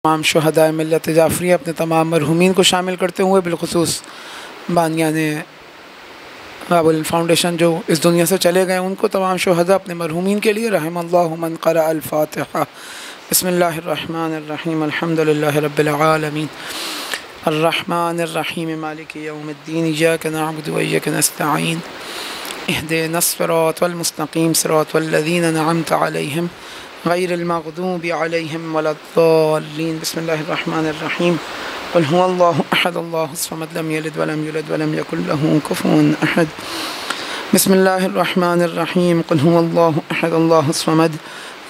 تمام شہدائے ملت جعفریہ اپنے تمام مرحومین کو شامل کرتے ہوئے بالخصوص بانیان باب فاؤنڈیشن جو اس دنیا سے چلے گئے ان کو تمام شہداء اپنے مرحومین کے لیے رحم اللہ من قرأ الفاتحہ۔ بسم اللہ الرحمن الرحیم الحمد للہ رب العالمین الرحمن الرحیم مالک یوم الدین ایاک نعبد و ایاک نستعین اہدنا الصراط المستقیم صراط الذین انعمت علیہم غیر المغضوب علیہم ولا الضالین۔ بسم اللہ الرحمن الرحیم قل هو اللہ احد اللہ الصمد لم یلد ولم یولد ولم یکن له کفوا احد۔ بسم اللہ الرحمن الرحیم قل هو اللہ احد اللہ الصمد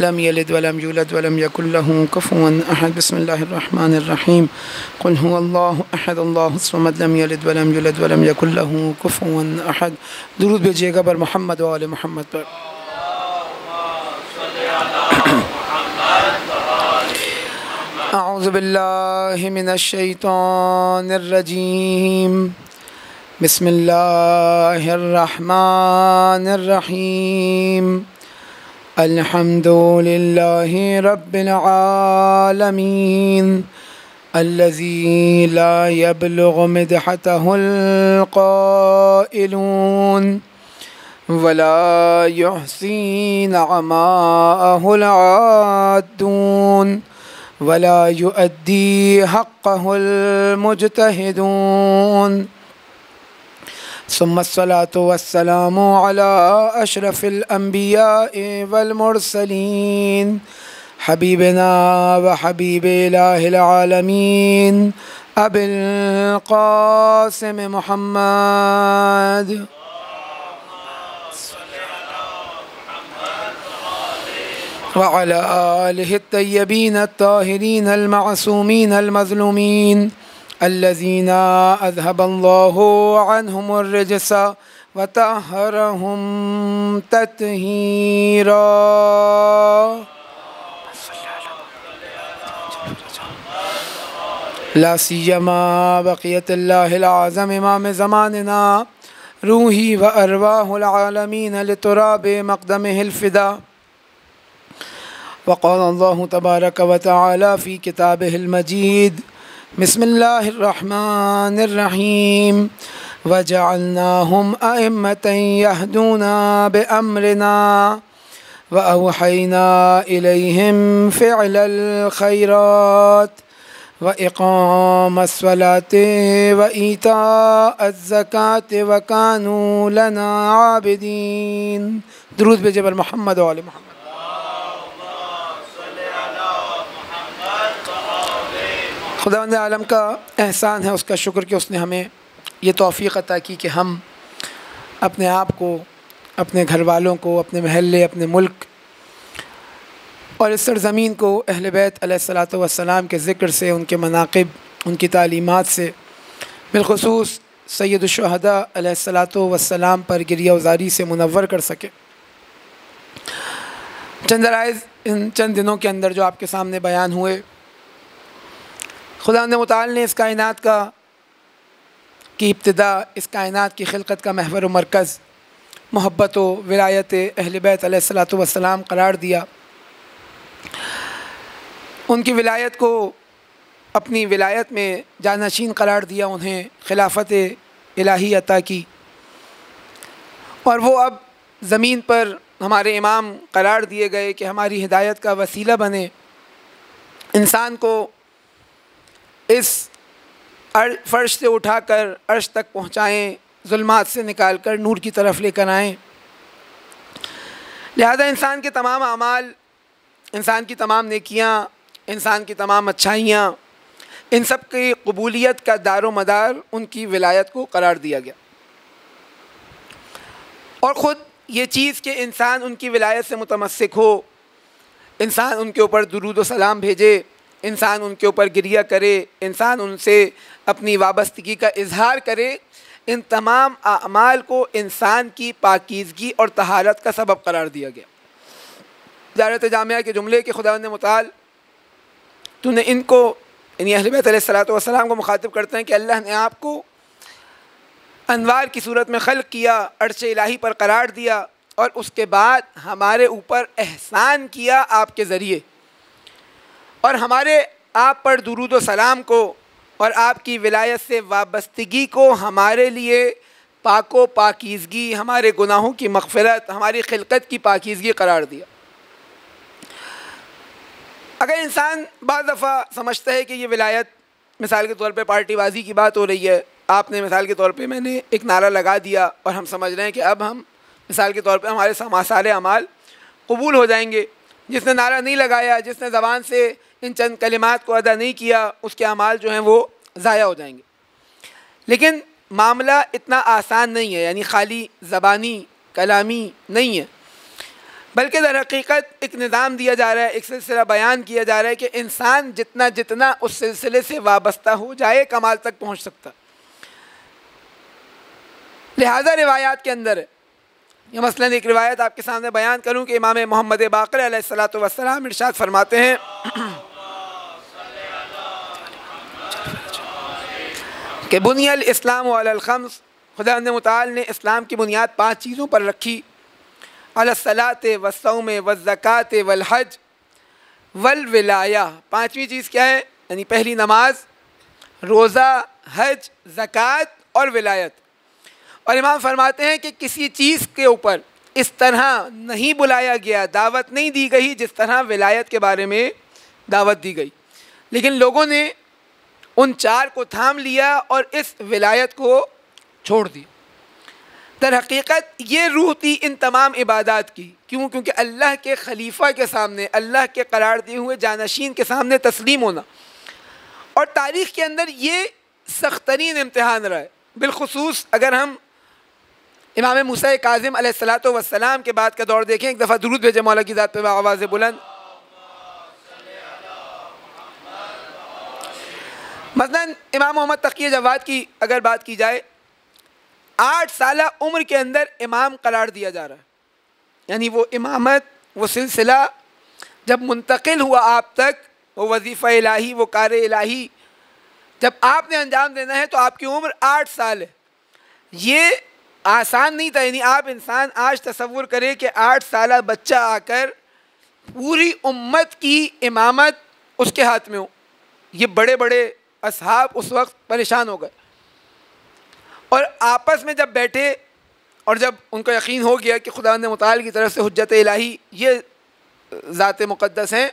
لم یلد ولم یولد ولم یکن له کفوا احد۔ بسم اللہ الرحمن الرحیم قل هو اللہ احد اللہ الصمد لم یلد ولم یولد ولم یکن له کفوا احد۔ درود بھیجیے گا بر محمد و آل محمد پر۔ اعوذ باللہ من الشیطان الرجیم بسم اللہ الرحمن الرحیم الحمد للہ رب العالمین الذی لا یبلغ مدحتہ القائلون ولا یحصی نعماءہ العادون ولا يؤدي حقه المجتهدون ثم الصلاة والسلام على أشرف الأنبياء والمرسلين حبيبنا وحبيب إله العالمين أبي القاسم محمد وعلى آله الطيبين الطاهرين المعصومين المظلومين الذين أذهب الله عنهم الرجس وطهرهم تطهيرا لا سيما بقية الله الأعظم إمام زماننا روحي وأرواح العالمين لتراب مقدمه الفدا۔ وقال الله تبارك وتعالى في كتابه المجيد بسم الله الرحمن الرحيم وجعلناهم أئمة يهدون بأمرنا وأوحينا إليهم فعل الخيرات وإقام الصلاة وإيتاء الزكاة وكانوا لنا عابدين۔ درود بھیجے بر محمد و آل محمد۔ خداوند عالم کا احسان ہے، اس کا شکر کہ اس نے ہمیں یہ توفیق عطا کی کہ ہم اپنے آپ کو، اپنے گھر والوں کو، اپنے محلے، اپنے ملک اور اس سرزمین کو اہل بیت علیہ الصلاۃ والسلام کے ذکر سے، ان کے مناقب، ان کی تعلیمات سے، بالخصوص سید الشہداء علیہ الصلاۃ والسلام پر گریہ وزاری سے منور کر سکے۔ چند رائز ان چند دنوں کے اندر جو آپ کے سامنے بیان ہوئے، خداوند متعال نے اس کائنات کی ابتدا، اس کائنات کی خلقت کا محور و مرکز محبت و ولایت اہل بیت علیہ الصلاۃ والسلام قرار دیا۔ ان کی ولایت کو اپنی ولایت میں جانشین قرار دیا، انہیں خلافت الہی عطا کی، اور وہ اب زمین پر ہمارے امام قرار دیے گئے کہ ہماری ہدایت کا وسیلہ بنے، انسان کو اس فرش سے اٹھا کر عرش تک پہنچائیں، ظلمات سے نکال کر نور کی طرف لے کر آئیں۔ لہذا انسان کے تمام اعمال، انسان کی تمام نیکیاں، انسان کی تمام اچھائیاں، ان سب کی قبولیت کا دار و مدار ان کی ولایت کو قرار دیا گیا، اور خود یہ چیز کہ انسان ان کی ولایت سے متمسک ہو، انسان ان کے اوپر درود و سلام بھیجے، انسان ان کے اوپر گریہ کرے، انسان ان سے اپنی وابستگی کا اظہار کرے، ان تمام اعمال کو انسان کی پاکیزگی اور طہارت کا سبب قرار دیا گیا۔ زیارت جامعہ کے جملے کہ خداوند متعال تو نے ان کو، یعنی اہل بیت علیہ الصلوۃ والسلام کو مخاطب کرتے ہیں کہ اللہ نے آپ کو انوار کی صورت میں خلق کیا، عرش الہی پر قرار دیا، اور اس کے بعد ہمارے اوپر احسان کیا آپ کے ذریعے، اور ہمارے آپ پر درود و سلام کو اور آپ کی ولایت سے وابستگی کو ہمارے لیے پاک و پاکیزگی، ہمارے گناہوں کی مغفرت، ہماری خلقت کی پاکیزگی قرار دیا۔ اگر انسان بعض دفعہ سمجھتا ہے کہ یہ ولایت، مثال کے طور پہ پارٹی بازی کی بات ہو رہی ہے، آپ نے مثال کے طور پہ میں نے ایک نعرہ لگا دیا اور ہم سمجھ رہے ہیں کہ اب ہم مثال کے طور پہ ہمارے سارے اعمال قبول ہو جائیں گے۔ جس نے نعرہ نہیں لگایا، جس نے زبان سے ان چند کلمات کو ادا نہیں کیا، اس کے اعمال جو ہیں وہ ضائع ہو جائیں گے۔ لیکن معاملہ اتنا آسان نہیں ہے، یعنی خالی زبانی کلامی نہیں ہے، بلکہ در حقیقت ایک نظام دیا جا رہا ہے، ایک سلسلہ بیان کیا جا رہا ہے کہ انسان جتنا اس سلسلے سے وابستہ ہو جائے کمال تک پہنچ سکتا۔ لہذا روایات کے اندر ہے، یہ مثلاً ایک روایت آپ کے سامنے بیان کروں کہ امام محمد باقر علیہ الصلوۃ والسلام ارشاد فرماتے ہیں کہ بنی الاسلام علی الخمس، خدا متعال نے اسلام کی بنیاد 5 چیزوں پر رکھی، علی الصلاۃ والصوم والزکوٰۃ والحج والولایہ۔ 5ویں چیز کیا ہے؟ یعنی پہلی نماز، روزہ، حج، زکوٰۃ اور ولایت۔ اور امام فرماتے ہیں کہ کسی چیز کے اوپر اس طرح نہیں بلایا گیا، دعوت نہیں دی گئی جس طرح ولایت کے بارے میں دعوت دی گئی، لیکن لوگوں نے ان 4 کو تھام لیا اور اس ولایت کو چھوڑ دی۔ در حقیقت یہ روح تھی ان تمام عبادات کی، کیوں؟ کیونکہ اللہ کے خلیفہ کے سامنے، اللہ کے قرار دیے ہوئے جانشین کے سامنے تسلیم ہونا، اور تاریخ کے اندر یہ سخت ترین امتحان رہا ہے۔ بالخصوص اگر ہم امام موسیٰ کاظم علیہ الصلوۃ والسلام کے بعد کا دور دیکھیں، ایک دفعہ درود بھیجیں مولا کی ذات پہ آواز بلند۔ مثلاً امام محمد تقی جواد کی اگر بات کی جائے، 8 سالہ عمر کے اندر امام قرار دیا جا رہا ہے، یعنی وہ امامت، وہ سلسلہ جب منتقل ہوا آپ تک، وہ وظیفہ الہی، وہ کار الہی جب آپ نے انجام دینا ہے تو آپ کی عمر 8 سال ہے۔ یہ آسان نہیں تھا، یعنی آپ انسان آج تصور کرے کہ 8 سالہ بچہ آ کر پوری امت کی امامت اس کے ہاتھ میں ہو۔ یہ بڑے بڑے اصحاب اس وقت پریشان ہو گئے، اور آپس میں جب بیٹھے اور جب ان کو یقین ہو گیا کہ خداوند متعال کی طرف سے حجت الہی یہ ذات مقدس ہیں،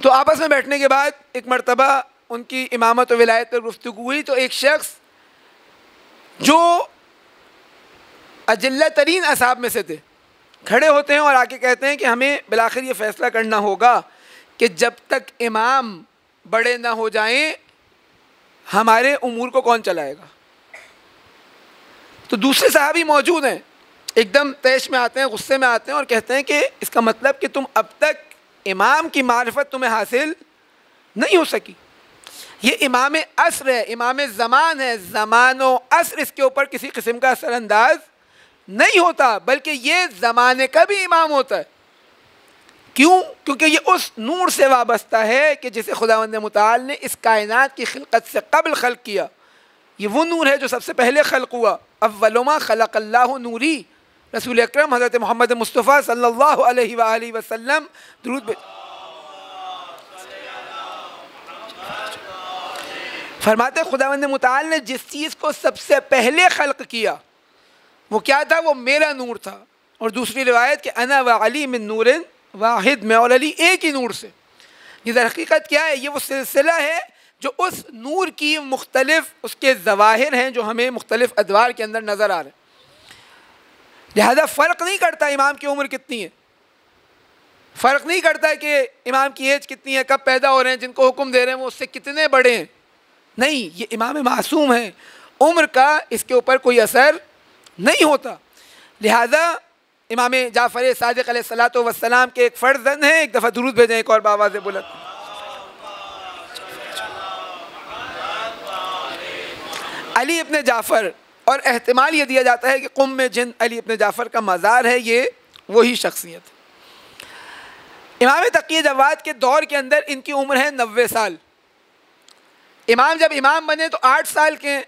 تو آپس میں بیٹھنے کے بعد ایک مرتبہ ان کی امامت و ولایت پر گفتگو ہوئی، تو ایک شخص جو اجلہ ترین اصحاب میں سے تھے کھڑے ہوتے ہیں اور آ کے کہتے ہیں کہ ہمیں بالآخر یہ فیصلہ کرنا ہوگا کہ جب تک امام بڑے نہ ہو جائیں ہمارے امور کو کون چلائے گا۔ تو دوسرے صحابی موجود ہیں، ایک دم طیش میں آتے ہیں، غصے میں آتے ہیں اور کہتے ہیں کہ اس کا مطلب کہ تم اب تک امام کی معرفت تمہیں حاصل نہیں ہو سکی۔ یہ امام عصر ہے، امام زمان ہے، زمان و عصر اس کے اوپر کسی قسم کا اثر انداز نہیں ہوتا، بلکہ یہ زمانے کا بھی امام ہوتا ہے۔ کیوں؟ کیونکہ یہ اس نور سے وابستہ ہے کہ جسے خداوند متعال نے اس کائنات کی خلقت سے قبل خلق کیا۔ یہ وہ نور ہے جو سب سے پہلے خلق ہوا۔ اول ما خلق اللہ نوری، رسول اکرم حضرت محمد مصطفیٰ صلی اللہ علیہ وآلہ وسلم درود فرماتے خداوند متعال نے جس چیز کو سب سے پہلے خلق کیا وہ کیا تھا؟ وہ میرا نور تھا۔ اور دوسری روایت کہ انا وعلی من نور واحد، میں اور علی ایک ہی نور سے۔ یہ در حقیقت کیا ہے؟ یہ وہ سلسلہ ہے جو اس نور کی مختلف اس کے ظواہر ہیں جو ہمیں مختلف ادوار کے اندر نظر آ رہے ہیں۔ لہذا فرق نہیں کرتا امام کی عمر کتنی ہے، فرق نہیں کرتا ہے کہ امام کی ایج کتنی ہے، کب پیدا ہو رہے ہیں، جن کو حکم دے رہے ہیں وہ اس سے کتنے بڑے ہیں۔ نہیں، یہ امام معصوم ہیں، عمر کا اس کے اوپر کوئی اثر نہیں ہوتا۔ لہذا امام جعفر صادق علیہ الصلوۃ والسلام کے ایک فرزند ہیں، ایک دفعہ درود بھیجیں ایک اور بآواز بلند۔ علی ابن جعفر، اور احتمال یہ دیا جاتا ہے کہ قم میں جن علی ابن جعفر کا مزار ہے، یہ وہی شخصیت ہے۔ امام تقی جواد کے دور کے اندر ان کی عمر ہے 90 سال۔ امام جب امام بنے تو 8 سال کے ہیں۔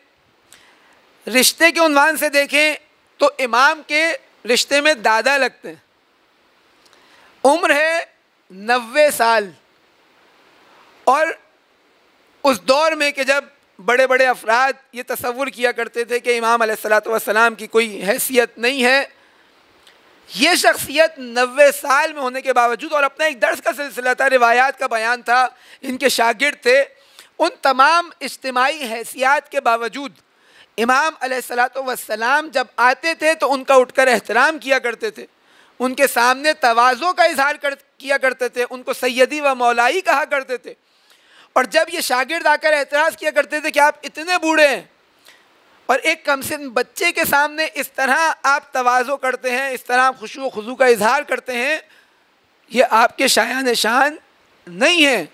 رشتے کے عنوان سے دیکھیں تو امام کے رشتے میں دادا لگتے ہیں۔ عمر ہے 90 سال اور اس دور میں کہ جب بڑے بڑے افراد یہ تصور کیا کرتے تھے کہ امام علیہ الصلاۃ والسلام کی کوئی حیثیت نہیں ہے، یہ شخصیت 90 سال میں ہونے کے باوجود، اور اپنا ایک درس کا سلسلہ تھا، روایات کا بیان تھا، ان کے شاگرد تھے، ان تمام اجتماعی حیثیات کے باوجود امام علیہ الصلاۃ والسلام جب آتے تھے تو ان کا اٹھ کر احترام کیا کرتے تھے، ان کے سامنے تواضع کا اظہار کیا کرتے تھے، ان کو سیدی و مولائی کہا کرتے تھے. اور جب یہ شاگرد آ کر اعتراض کیا کرتے تھے کہ آپ اتنے بوڑھے ہیں اور ایک کم سن بچے کے سامنے اس طرح آپ تواضع کرتے ہیں، اس طرح خشوع و خضوع کا اظہار کرتے ہیں، یہ آپ کے شایان شان نہیں ہے،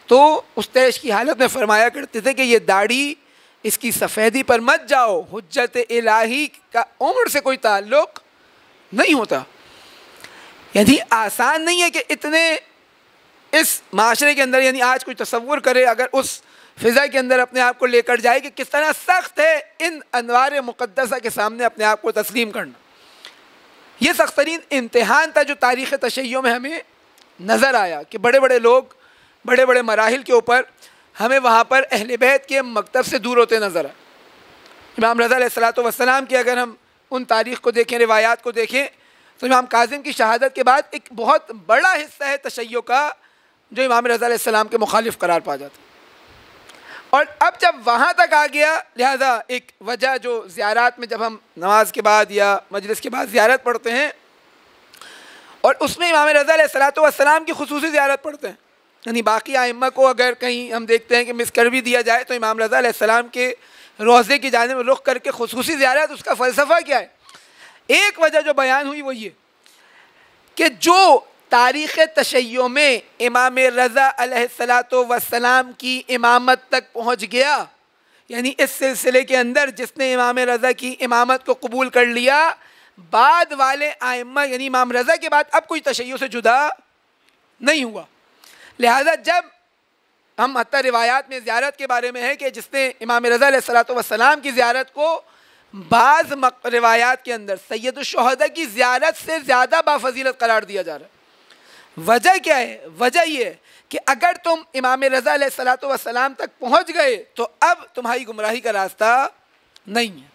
تو اس طیش کی حالت میں فرمایا کرتے تھے کہ یہ داڑھی، اس کی سفیدی پر مت جاؤ، حجت الہی کا عمر سے کوئی تعلق نہیں ہوتا. یعنی آسان نہیں ہے کہ اتنے اس معاشرے کے اندر، یعنی آج کوئی تصور کرے اگر اس فضا کے اندر اپنے آپ کو لے کر جائے کہ کس طرح سخت ہے ان انوار مقدسہ کے سامنے اپنے آپ کو تسلیم کرنا. یہ سخت ترین امتحان تھا جو تاریخ تشیع میں ہمیں نظر آیا کہ بڑے بڑے لوگ بڑے بڑے مراحل کے اوپر ہمیں وہاں پر اہل بیت کے مکتب سے دور ہوتے نظر آئے. امام رضا علیہ الصلاۃ والسلام کی اگر ہم ان تاریخ کو دیکھیں، روایات کو دیکھیں، تو امام کاظم کی شہادت کے بعد ایک بہت بڑا حصہ ہے تشیع کا جو امام رضا علیہ السلام کے مخالف قرار پا جاتا. اور اب جب وہاں تک آ گیا، لہذا ایک وجہ جو زیارات میں جب ہم نماز کے بعد یا مجلس کے بعد زیارت پڑھتے ہیں اور اس میں امام رضا علیہ الصلاۃ والسلام کی خصوصی زیارت پڑھتے ہیں، یعنی باقی ائمہ کو اگر کہیں ہم دیکھتے ہیں کہ مس کر بھی دیا جائے تو امام رضا علیہ السلام کے روضے کی جانب رخ کر کے خصوصی زیارت، اس کا فلسفہ کیا ہے؟ ایک وجہ جو بیان ہوئی وہ یہ کہ جو تاریخ تشیع میں امام رضا علیہ الصلاۃ والسلام کی امامت تک پہنچ گیا، یعنی اس سلسلے کے اندر جس نے امام رضا کی امامت کو قبول کر لیا، بعد والے ائمہ یعنی امام رضا کے بعد اب کوئی تشیع سے جدا نہیں ہوا. لہذا جب ہم حتیٰ روایات میں زیارت کے بارے میں ہے کہ جس نے امام رضا علیہ الصلاۃ والسلام کی زیارت کو بعض روایات کے اندر سید الشہداء کی زیارت سے زیادہ بافضیلت قرار دیا جا رہا ہے. وجہ کیا ہے؟ وجہ یہ ہے کہ اگر تم امام رضا علیہ الصلاۃ والسلام تک پہنچ گئے تو اب تمہاری گمراہی کا راستہ نہیں ہے.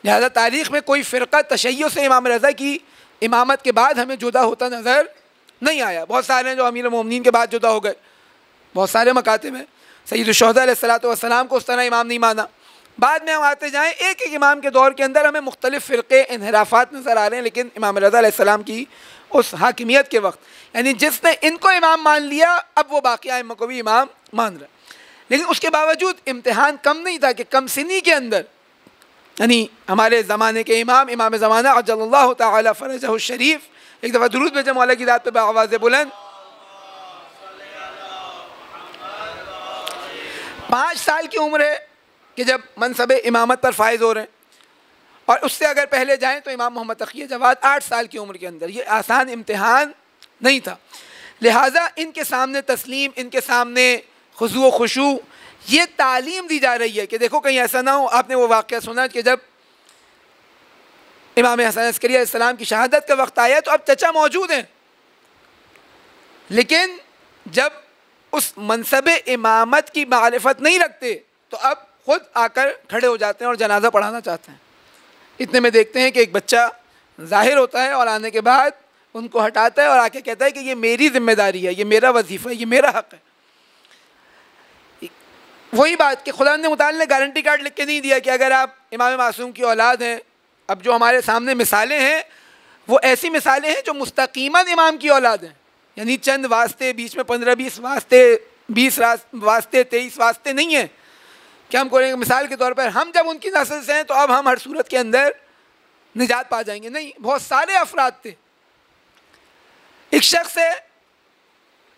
لہذا تاریخ میں کوئی فرقہ تشیع سے امام رضا کی امامت کے بعد ہمیں جدا ہوتا نظر نہیں آیا. بہت سارے ہیں جو امیر المومنین کے بعد جدا ہو گئے، بہت سارے مکاتب ہیں. سید الشہداء علیہ الصلاۃ والسلام کو اس طرح امام نہیں مانا. بعد میں ہم آتے جائیں ایک ایک امام کے دور کے اندر ہمیں مختلف فرقے انحرافات نظر آ رہے ہیں، لیکن امام رضا علیہ السلام کی اس حاکمیت کے وقت، یعنی جس نے ان کو امام مان لیا اب وہ باقی ائمہ کو بھی امام مان رہا ہے. لیکن اس کے باوجود امتحان کم نہیں تھا کہ کم سنی کے اندر، یعنی ہمارے زمانے کے امام زمانہ عجل اللہ تعالی فرجہ الشریف، ایک دفعہ درود بھیجیں مولا کی ذات پہ بآواز بلند. 5 سال کی عمر ہے کہ جب منصب امامت پر فائز ہو رہے ہیں، اور اس سے اگر پہلے جائیں تو امام محمد تقی جواد 8 سال کی عمر کے اندر. یہ آسان امتحان نہیں تھا. لہٰذا ان کے سامنے تسلیم، ان کے سامنے خضوع و خشوع، یہ تعلیم دی جا رہی ہے کہ دیکھو کہیں ایسا نہ ہو. آپ نے وہ واقعہ سنا کہ جب امام حسن عسکری علیہ السلام کی شہادت کا وقت آیا تو اب چچا موجود ہیں، لیکن جب اس منصب امامت کی معرفت نہیں رکھتے تو اب خود آ کر کھڑے ہو جاتے ہیں اور جنازہ پڑھانا چاہتے ہیں. اتنے میں دیکھتے ہیں کہ ایک بچہ ظاہر ہوتا ہے اور آنے کے بعد ان کو ہٹاتا ہے اور آ کے کہتا ہے کہ یہ میری ذمہ داری ہے، یہ میرا وظیفہ ہے، یہ میرا حق ہے. وہی بات کہ خدا نے متعال نے گارنٹی کارڈ لکھ کے نہیں دیا کہ اگر آپ امام معصوم کی اولاد ہیں. اب جو ہمارے سامنے مثالیں ہیں وہ ایسی مثالیں ہیں جو مستقیماً امام کی اولاد ہیں، یعنی چند واسطے بیچ میں 15-20 واسطے، 20 واسطے، 23 واسطے نہیں ہیں کہ ہم کہیں گے مثال کے طور پر ہم جب ان کی نسل سے ہیں تو اب ہم ہر صورت کے اندر نجات پا جائیں گے. نہیں، بہت سارے افراد تھے. ایک شخص ہے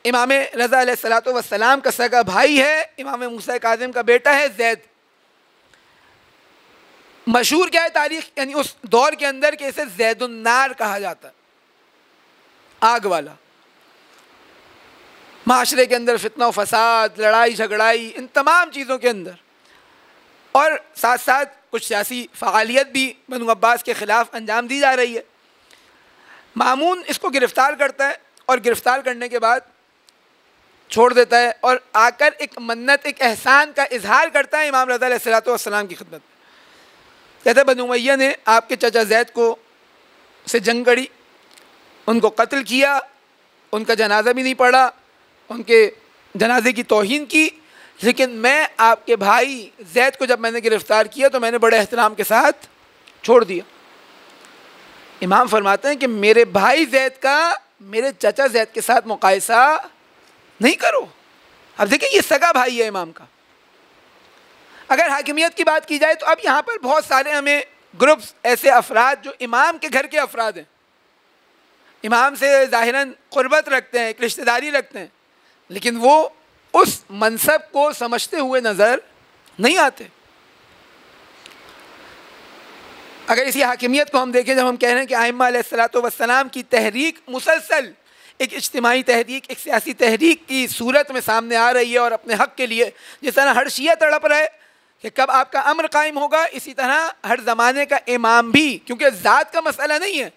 امام رضا علیہ الصلاۃ والسلام کا سگا بھائی ہے، امام موسیٰ کاظم کا بیٹا ہے زید. مشہور کیا ہے تاریخ، یعنی اس دور کے اندر کہ اسے زید النار کہا جاتا ہے، آگ والا. معاشرے کے اندر فتنہ و فساد، لڑائی جھگڑائی، ان تمام چیزوں کے اندر، اور ساتھ ساتھ کچھ سیاسی فعالیت بھی بنو عباس کے خلاف انجام دی جا رہی ہے. مامون اس کو گرفتار کرتا ہے اور گرفتار کرنے کے بعد چھوڑ دیتا ہے اور آ کر ایک منت، ایک احسان کا اظہار کرتا ہے امام رضا علیہ الصلوۃ والسلام کی خدمت میں۔ کہتے ہیں بنو امیہ نے آپ کے چچا زید کو سے جنگ کری، ان کو قتل کیا، ان کا جنازہ بھی نہیں پڑھا، ان کے جنازے کی توہین کی، لیکن میں آپ کے بھائی زید کو جب میں نے گرفتار کیا تو میں نے بڑے احترام کے ساتھ چھوڑ دیا۔ امام فرماتے ہیں کہ میرے بھائی زید کا میرے چچا زید کے ساتھ مقایسہ نہیں کرو۔ اب دیکھیں یہ سگا بھائی ہے امام کا۔ اگر حاکمیت کی بات کی جائے تو اب یہاں پر بہت سارے ہمیں گروپس ایسے افراد جو امام کے گھر کے افراد ہیں، امام سے ظاہراً قربت رکھتے ہیں، ایک رشتہ داری رکھتے ہیں، لیکن وہ اس منصب کو سمجھتے ہوئے نظر نہیں آتے۔ اگر اسی حاکمیت کو ہم دیکھیں، جب ہم کہہ رہے ہیں کہ ائمہ علیہ الصلوۃ والسلام کی تحریک مسلسل ایک اجتماعی تحریک، ایک سیاسی تحریک کی صورت میں سامنے آ رہی ہے اور اپنے حق کے لیے جس طرح ہر شیعہ تڑپ رہا ہے کہ کب آپ کا امر قائم ہوگا، اسی طرح ہر زمانے کا امام بھی، کیونکہ ذات کا مسئلہ نہیں ہے،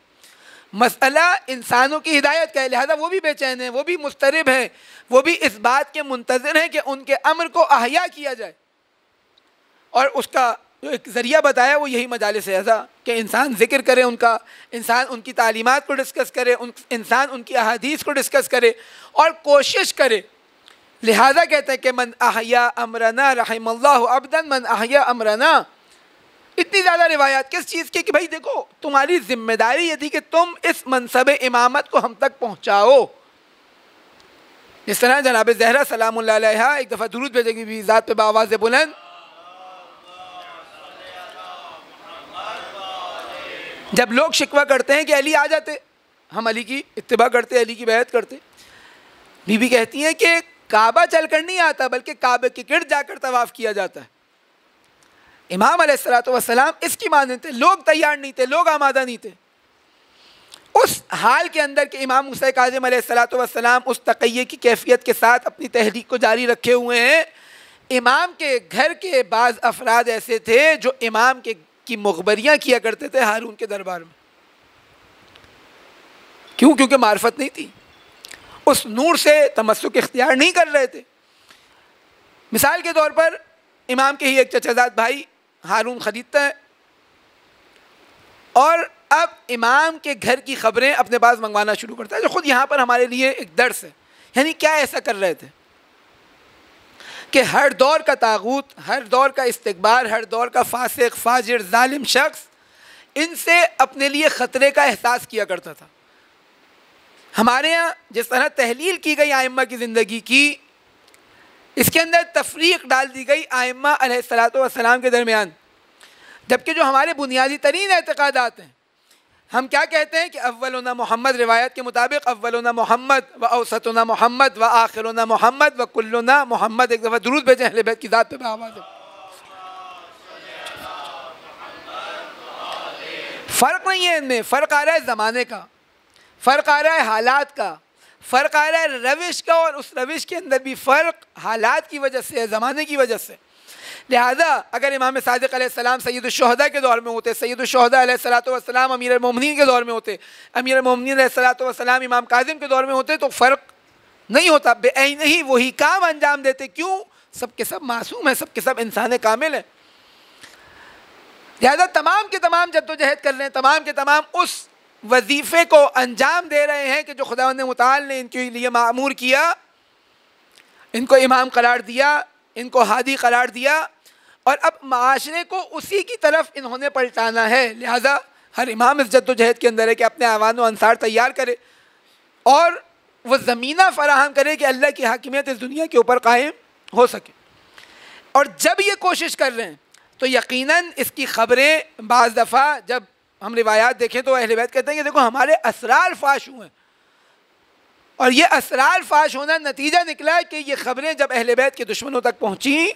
مسئلہ انسانوں کی ہدایت کا ہے، لہذا وہ بھی بے چین ہیں، وہ بھی مضطرب ہیں، وہ بھی اس بات کے منتظر ہیں کہ ان کے امر کو احیا کیا جائے۔ اور اس کا جو ایک ذریعہ بتایا وہ یہی مجالس اعظا، کہ انسان ذکر کرے ان کا، انسان ان کی تعلیمات کو ڈسکس کرے، انسان ان کی احادیث کو ڈسکس کرے اور کوشش کرے۔ لہذا کہتے ہیں کہ من احیا امرنا رحم اللہ عبدا من احیا امرنا۔ اتنی زیادہ روایات کس چیز کی؟ کہ بھائی دیکھو تمہاری ذمہ داری یہ تھی کہ تم اس منصب امامت کو ہم تک پہنچاؤ۔ جس طرح جناب زہرا سلام اللہ علیہا ایک دفعہ درود بھیجے گی بھی ذات پہ بآواز بلند، جب لوگ شکوہ کرتے ہیں کہ علی آ جاتے، ہم علی کی اتباع کرتے، علی کی بیعت کرتے، بی بی کہتی ہیں کہ کعبہ چل کر نہیں آتا بلکہ کعبے کے گرد جا کر طواف کیا جاتا ہے۔ امام علیہ الصلوۃ والسلام اس کی مانتے تھے، لوگ تیار نہیں تھے، لوگ آمادہ نہیں تھے۔ اس حال کے اندر کہ امام موسیٰ کاظم علیہ الصلوۃ والسلام اس تقیہ کی کیفیت کے ساتھ اپنی تحریک کو جاری رکھے ہوئے ہیں، امام کے گھر کے بعض افراد ایسے تھے جو امام کی مخبریاں کیا کرتے تھے ہارون کے دربار میں۔ کیوں؟ کیونکہ معرفت نہیں تھی، اس نور سے تمسک اختیار نہیں کر رہے تھے۔ مثال کے طور پر امام کے ہی ایک چچا زاد بھائی ہارون خریدتا ہے اور اب امام کے گھر کی خبریں اپنے پاس منگوانا شروع کرتا ہے، جو خود یہاں پر ہمارے لیے ایک درس ہے۔ یعنی کیا ایسا کر رہے تھے کہ ہر دور کا طاغوت، ہر دور کا استکبار، ہر دور کا فاسق، فاجر، ظالم شخص ان سے اپنے لیے خطرے کا احساس کیا کرتا تھا۔ ہمارے یہاں جس طرح تحلیل کی گئی ائمہ کی زندگی کی، اس کے اندر تفریق ڈال دی گئی ائمہ علیہ الصلوۃ والسلام کے درمیان، جبکہ جو ہمارے بنیادی ترین اعتقادات ہیں، ہم کیا کہتے ہیں کہ اولنا محمد، روایت کے مطابق اولنا محمد و اوسطنا محمد و آخرنا محمد و کلنا محمد۔ ایک دفعہ درود بھیجیں اہل بیت کی ذات پہ آواز ہے۔ فرق نہیں ہے ان میں، فرق آ رہا ہے زمانے کا، فرق آ رہا ہے حالات کا، فرق آ رہا ہے روش کا، اور اس روش کے اندر بھی فرق حالات کی وجہ سے ہے، زمانے کی وجہ سے۔ لہذا اگر امام صادق علیہ السلام سید الشہداء کے دور میں ہوتے، سید الشہداء علیہ الصلوۃ والسلام امیر المومنین کے دور میں ہوتے، امیر المومنین علیہ الصلوۃ والسلام امام کاظم کے دور میں ہوتے، تو فرق نہیں ہوتا، بے عین ہی وہی کام انجام دیتے۔ کیوں؟ سب کے سب معصوم ہیں، سب کے سب انسان کامل ہیں۔ لہذا تمام کے تمام جدوجہد کر رہے ہیں، تمام کے تمام اس وظیفے کو انجام دے رہے ہیں کہ جو خداوند متعال نے ان کے لیے معمور کیا، ان کو امام قرار دیا، ان کو ہادی قرار دیا، اور اب معاشرے کو اسی کی طرف انہوں نے پلٹانا ہے۔ لہذا ہر امام اس جدوجہد کے اندر ہے کہ اپنے اعوان و انصار تیار کرے اور وہ زمینہ فراہم کرے کہ اللہ کی حاکمیت اس دنیا کے اوپر قائم ہو سکے۔ اور جب یہ کوشش کر رہے ہیں تو یقیناً اس کی خبریں بعض دفعہ جب ہم روایات دیکھیں تو اہل بیت کہتے ہیں کہ دیکھو ہمارے اسرار فاش ہوئے ہیں، اور یہ اسرار فاش ہونا نتیجہ نکلا کہ یہ خبریں جب اہل بیت کے دشمنوں تک پہنچیں،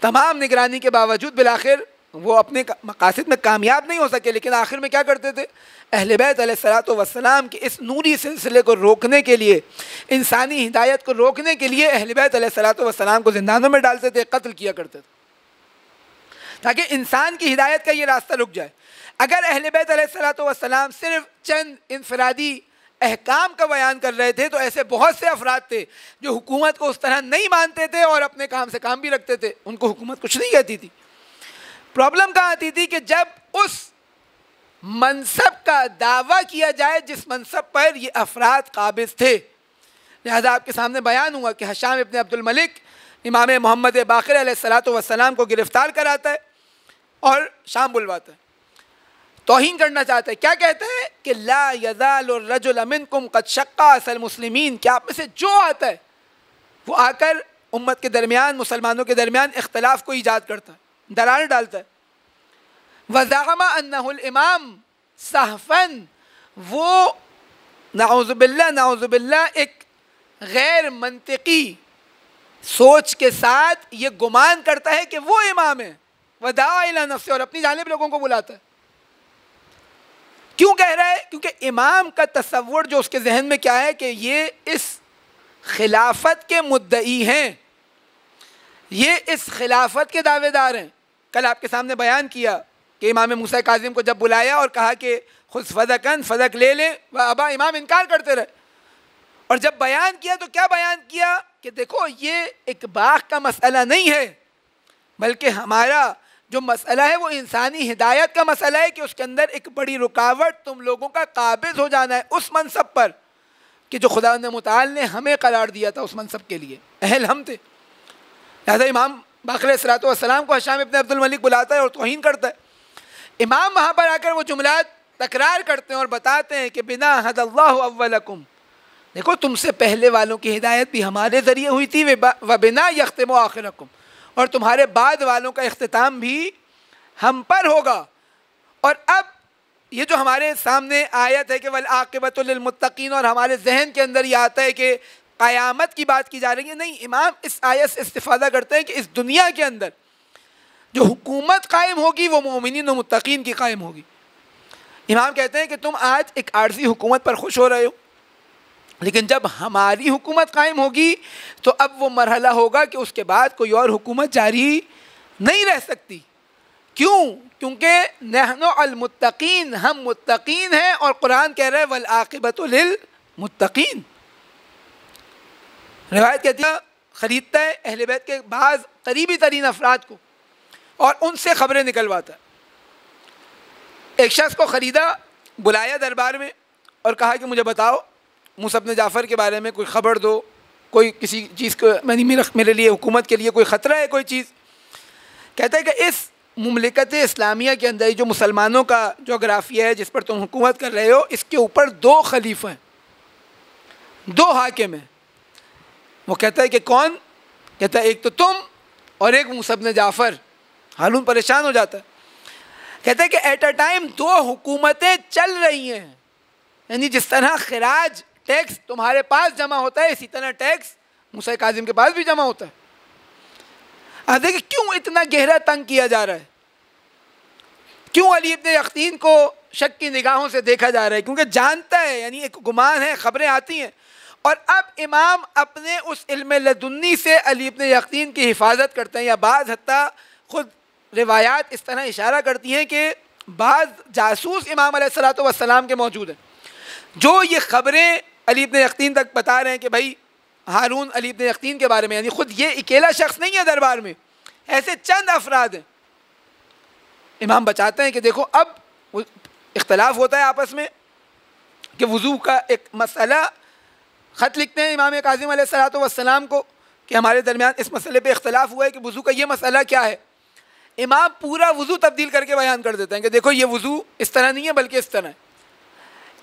تمام نگرانی کے باوجود بالآخر وہ اپنے مقاصد میں کامیاب نہیں ہو سکے، لیکن آخر میں کیا کرتے تھے؟ اہل بیت علیہ الصلوۃ والسلام کے اس نوری سلسلے کو روکنے کے لیے، انسانی ہدایت کو روکنے کے لیے اہل بیت علیہ الصلوۃ والسلام کو زندانوں میں ڈالتے تھے، قتل کیا کرتے تھے، تاکہ انسان کی ہدایت کا یہ راستہ رک جائے۔ اگر اہل بیت علیہ الصلوۃ والسلام صرف چند انفرادی احکام کا بیان کر رہے تھے تو ایسے بہت سے افراد تھے جو حکومت کو اس طرح نہیں مانتے تھے اور اپنے کام سے کام بھی رکھتے تھے، ان کو حکومت کچھ نہیں کہتی تھی۔ پرابلم کہاں آتی تھی کہ جب اس منصب کا دعویٰ کیا جائے جس منصب پر یہ افراد قابض تھے۔ لہذا آپ کے سامنے بیان ہوا کہ ہشام ابن عبد الملک امام محمد باقر علیہ السلام کو گرفتار کراتا ہے اور شام بلواتا ہے، توہین کرنا چاہتا ہے۔ کیا کہتا ہے کہ لا یزال الرجل منکم قد شق عصا المسلمین، کہ آپ میں سے جو آتا ہے وہ آ کر امت کے درمیان، مسلمانوں کے درمیان اختلاف کو ایجاد کرتا ہے، درار ڈالتا ہے۔ وزعم انہ الامام صحفاً، وہ نعوذ باللہ ایک غیر منطقی سوچ کے ساتھ یہ گمان کرتا ہے کہ وہ امام ہے، ودعا الی نفسہ، اور اپنی جانب لوگوں کو بلاتا ہے۔ کیوں کہہ رہا ہے؟ کیونکہ امام کا تصور جو اس کے ذہن میں کیا ہے کہ یہ اس خلافت کے مدعی ہیں، یہ اس خلافت کے دعوے دار ہیں۔ کل آپ کے سامنے بیان کیا کہ امام موسیٰ کاظم کو جب بلایا اور کہا کہ خذ فدقن، فدق لے لیں، ابا، امام انکار کرتے رہے، اور جب بیان کیا تو کیا بیان کیا کہ دیکھو یہ ایک باغ کا مسئلہ نہیں ہے، بلکہ ہمارا جو مسئلہ ہے وہ انسانی ہدایت کا مسئلہ ہے کہ اس کے اندر ایک بڑی رکاوٹ تم لوگوں کا قابض ہو جانا ہے اس منصب پر کہ جو خدا متعال نے ہمیں قرار دیا تھا، اس منصب کے لیے اہل ہم تھے۔ لہذا امام باقر علیہ السلام کو ہشام ابن عبد الملک بلاتا ہے اور توہین کرتا ہے۔ امام وہاں پر آ کر وہ جملات تکرار کرتے ہیں اور بتاتے ہیں کہ بنا ہد اللہ اولکم، دیکھو تم سے پہلے والوں کی ہدایت بھی ہمارے ذریعے ہوئی تھی، وبنا یختم آخرکم، اور تمہارے بعد والوں کا اختتام بھی ہم پر ہوگا۔ اور اب یہ جو ہمارے سامنے آیت ہے کہ والعاقبۃ للمتقین، اور ہمارے ذہن کے اندر یہ آتا ہے کہ قیامت کی بات کی جا رہی ہے، نہیں، امام اس آیت سے استفادہ کرتے ہیں کہ اس دنیا کے اندر جو حکومت قائم ہوگی وہ مومنین و متقین کی قائم ہوگی۔ امام کہتے ہیں کہ تم آج ایک عارضی حکومت پر خوش ہو رہے ہو، لیکن جب ہماری حکومت قائم ہوگی تو اب وہ مرحلہ ہوگا کہ اس کے بعد کوئی اور حکومت جاری نہیں رہ سکتی۔ کیوں؟ کیونکہ نحن المتقین، ہم متقین ہیں، اور قرآن کہہ رہا ہے والعاقبۃ للمتقین۔ روایت کہتی ہے خریدتا ہے اہل بیت کے بعض قریبی ترین افراد کو اور ان سے خبریں نکلواتا ہے۔ ایک شخص کو خریدا، بلایا دربار میں اور کہا کہ مجھے بتاؤ موسیٰ بن جعفر کے بارے میں کوئی خبر دو، کوئی کسی چیز کو میرے لیے، حکومت کے لیے کوئی خطرہ ہے، کوئی چیز۔ کہتا ہے کہ اس مملکت اسلامیہ کے اندر جو مسلمانوں کا جغرافیہ ہے جس پر تم حکومت کر رہے ہو، اس کے اوپر 2 خلیفہ ہیں، 2 حاکم ہیں۔ وہ کہتا ہے کہ کون؟ کہتا ہے ایک تو تم اور ایک موسیٰ بن جعفر۔ ہارون پریشان ہو جاتا ہے، کہتا ہے کہ ایٹ اے ٹائم 2 حکومتیں چل رہی ہیں، یعنی جس طرح خراج ٹیکس تمہارے پاس جمع ہوتا ہے اسی طرح ٹیکس موسیٰ کاظم کے پاس بھی جمع ہوتا ہے۔ اب دیکھیں کیوں اتنا گہرا تنگ کیا جا رہا ہے، کیوں علی ابن یقطین کو شک کی نگاہوں سے دیکھا جا رہا ہے؟ کیونکہ جانتا ہے، یعنی ایک گمان ہے، خبریں آتی ہیں، اور اب امام اپنے اس علم لدنی سے علی ابن یقطین کی حفاظت کرتے ہیں، یا بعض حتیٰ خود روایات اس طرح اشارہ کرتی ہیں کہ بعض جاسوس امام علیہ السلام کے موجود ہیں جو یہ خبریں علی ابن یقطین تک بتا رہے ہیں کہ بھائی ہارون علی ابن یقطین کے بارے میں، یعنی خود یہ اکیلا شخص نہیں ہے دربار میں، ایسے چند افراد ہیں۔ امام بچاتے ہیں کہ دیکھو اب اختلاف ہوتا ہے آپس میں کہ وضو کا ایک مسئلہ، خط لکھتے ہیں امام کاظم علیہ السلام کو کہ ہمارے درمیان اس مسئلے پہ اختلاف ہوا ہے کہ وضو کا یہ مسئلہ کیا ہے۔ امام پورا وضو تبدیل کر کے بیان کر دیتے ہیں کہ دیکھو یہ وضو اس طرح نہیں ہے بلکہ اس طرح ہے۔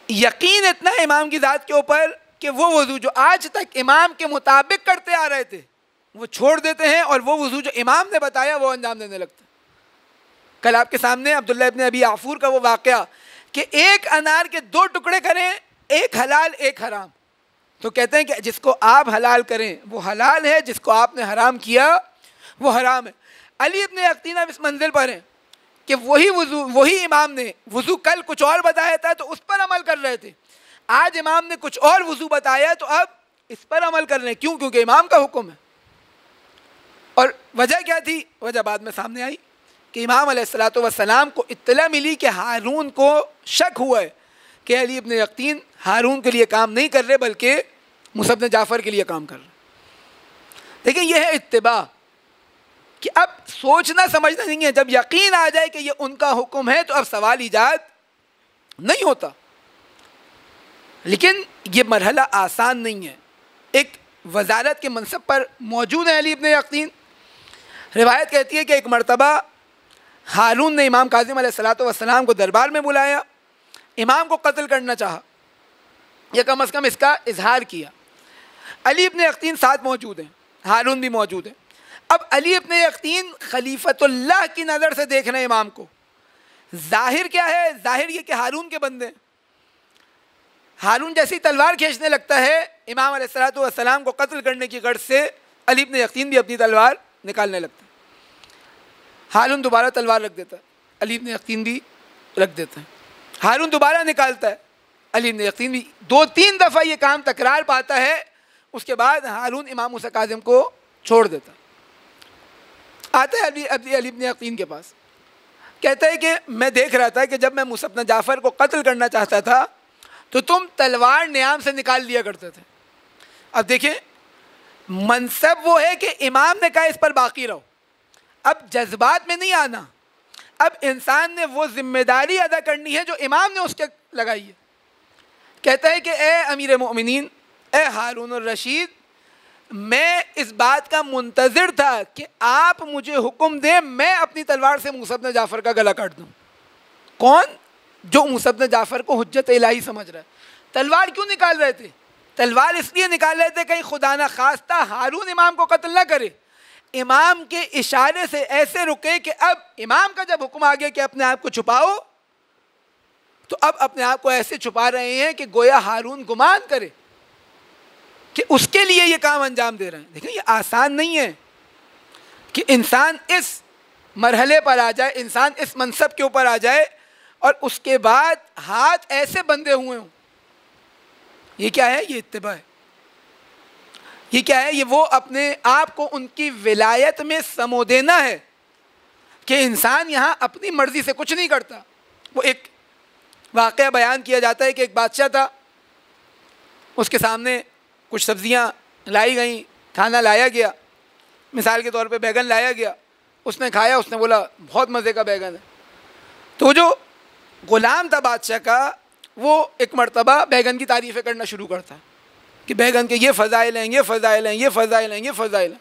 یقین اتنا ہے امام کی ذات کے اوپر کہ وہ وضو جو آج تک امام کے مطابق کرتے آ رہے تھے وہ چھوڑ دیتے ہیں، اور وہ وضو جو امام نے بتایا وہ انجام دینے لگتے ہیں۔ کل آپ کے سامنے عبداللہ ابن ابی عافور کا وہ واقعہ کہ ایک انار کے 2 ٹکڑے کریں، ایک حلال ایک حرام، تو کہتے ہیں کہ جس کو آپ حلال کریں وہ حلال ہے، جس کو آپ نے حرام کیا وہ حرام ہے۔ علی ابن یقطین اب اس منزل پر ہیں کہ وہی امام نے وضو کل کچھ اور بتایا تھا تو اس پر عمل کر رہے تھے، آج امام نے کچھ اور وضو بتایا تو اب اس پر عمل کر رہے ہیں۔ کیوں؟ کیونکہ امام کا حکم ہے۔ اور وجہ کیا تھی؟ وجہ بعد میں سامنے آئی کہ امام علیہ السلام کو اطلاع ملی کہ ہارون کو شک ہوا ہے کہ علی ابن یقطین ہارون کے لیے کام نہیں کر رہے بلکہ موسیٰ ابن جعفر کے لیے کام کر رہے. دیکھیں یہ ہے اتباع کہ اب سوچنا سمجھنا نہیں ہے. جب یقین آ جائے کہ یہ ان کا حکم ہے تو اب سوال ایجاد نہیں ہوتا. لیکن یہ مرحلہ آسان نہیں ہے. ایک وزارت کے منصب پر موجود ہیں علی ابن یقطین. روایت کہتی ہے کہ ایک مرتبہ ہارون نے امام کاظم علیہ السلام کو دربار میں بلایا, امام کو قتل کرنا چاہا یا کم از کم اس کا اظہار کیا. علی ابن یقطین ساتھ موجود ہیں, ہارون بھی موجود ہیں. اب علی ابن یقطین خلیفۃ اللہ کی نظر سے دیکھ رہے ہیں امام کو. ظاہر کیا ہے؟ ظاہر یہ کہ ہارون کے بندے, ہارون جیسی تلوار کھینچنے لگتا ہے امام علیہ السلام کو قتل کرنے کی غرض سے, علی ابن یقطین بھی اپنی تلوار نکالنے لگتا ہے. ہارون دوبارہ تلوار رکھ دیتا ہے, علی ابن یقطین بھی رکھ دیتا ہے. ہارون دوبارہ نکالتا ہے, علی ابن یقطین بھی. 2-3 دفعہ یہ کام تکرار پاتا ہے. اس کے بعد ہارون امام موسیٰ کاظم کو چھوڑ دیتا. آتا ہے علی ابن یقطین کے پاس, کہتا ہے کہ میں دیکھ رہا تھا کہ جب میں موسیٰ ابن جعفر کو قتل کرنا چاہتا تھا تو تم تلوار نیام سے نکال لیا کرتے تھے. اب دیکھیں منصب وہ ہے کہ امام نے کہا اس پر باقی رہو. اب جذبات میں نہیں آنا, اب انسان نے وہ ذمہ داری ادا کرنی ہے جو امام نے اس کے لگائی ہے. کہتا ہے کہ اے امیر مومنین, اے ہارون الرشید, میں اس بات کا منتظر تھا کہ آپ مجھے حکم دیں میں اپنی تلوار سے موسیٰ ابن جعفر کا گلا کاٹ دوں. کون؟ جو موسیٰ ابن جعفر کو حجت الہی سمجھ رہا ہے. تلوار کیوں نکال رہے تھے؟ تلوار اس لیے نکال رہے تھے کہیں خدا نہ خواستہ ہارون امام کو قتل نہ کرے. امام کے اشارے سے ایسے رکے کہ اب امام کا جب حکم آ گیا کہ اپنے آپ کو چھپاؤ, تو اب اپنے آپ کو ایسے چھپا رہے ہیں کہ گویا ہارون گمان کرے کہ اس کے لیے یہ کام انجام دے رہے ہیں. دیکھیں یہ آسان نہیں ہے کہ انسان اس مرحلے پر آ جائے, انسان اس منصب کے اوپر آ جائے اور اس کے بعد ہاتھ ایسے بندھے ہوئے ہوں. یہ کیا ہے؟ یہ اتباع ہے. یہ کیا ہے؟ یہ وہ اپنے آپ کو ان کی ولایت میں سمو دینا ہے کہ انسان یہاں اپنی مرضی سے کچھ نہیں کرتا. وہ ایک واقعہ بیان کیا جاتا ہے کہ ایک بادشاہ تھا, اس کے سامنے کچھ سبزیاں لائی گئیں, کھانا لایا گیا, مثال کے طور پہ بیگن لایا گیا. اس نے کھایا, اس نے بولا بہت مزے کا بیگن ہے. تو جو غلام تھا بادشاہ کا, وہ ایک مرتبہ بیگن کی تعریفیں کرنا شروع کرتا ہے کہ بیگن کے یہ فضائل ہیں, یہ فضائل ہیں, یہ فضائل ہیں, یہ فضائل ہیں.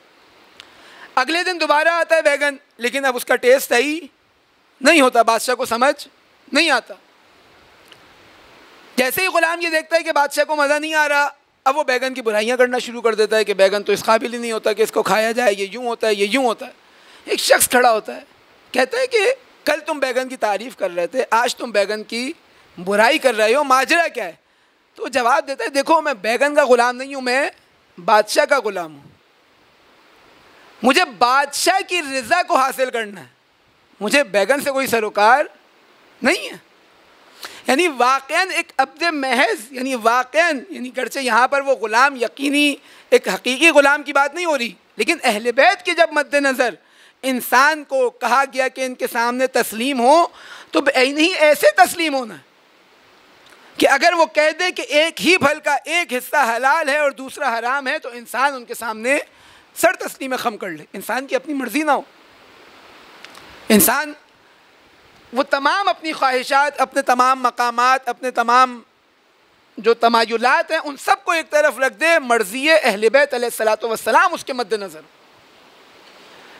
اگلے دن دوبارہ آتا ہے بیگن, لیکن اب اس کا ٹیسٹ صحیح نہیں ہوتا, بادشاہ کو سمجھ نہیں آتا. جیسے ہی غلام یہ دیکھتا ہے کہ بادشاہ کو مزہ نہیں آ رہا, اب وہ بیگن کی برائیاں کرنا شروع کر دیتا ہے کہ بیگن تو اس قابل ہی نہیں ہوتا کہ اس کو کھایا جائے, یہ یوں ہوتا ہے, یہ یوں ہوتا ہے. ایک شخص کھڑا ہوتا ہے, کہتا ہے کہ کل تم بیگن کی تعریف کر رہے تھے, آج تم بیگن کی برائی کر رہے ہو, ماجرا کیا ہے؟ تو وہ جواب دیتا ہے دیکھو میں بیگن کا غلام نہیں ہوں, میں بادشاہ کا غلام ہوں. مجھے بادشاہ کی رضا کو حاصل کرنا ہے, مجھے بیگن سے کوئی سروکار نہیں ہے. یعنی واقعاً ایک عبد محض, یعنی واقعاً یعنی گرچہ یہاں پر وہ غلام یقینی ایک حقیقی غلام کی بات نہیں ہو رہی, لیکن اہل بیت کے جب مد نظر انسان کو کہا گیا کہ ان کے سامنے تسلیم ہو, تو نہیں ایسے تسلیم ہونا ہے کہ اگر وہ کہہ دے کہ ایک ہی پھل کا ایک حصہ حلال ہے اور دوسرا حرام ہے تو انسان ان کے سامنے سر تسلیم خم کر لے. انسان کی اپنی مرضی نہ ہو, انسان وہ تمام اپنی خواہشات, اپنے تمام مقامات, اپنے تمام جو تمایلات ہیں ان سب کو ایک طرف رکھ دے, مرضی اہل بیت علیہ السلام اس کے مد نظر.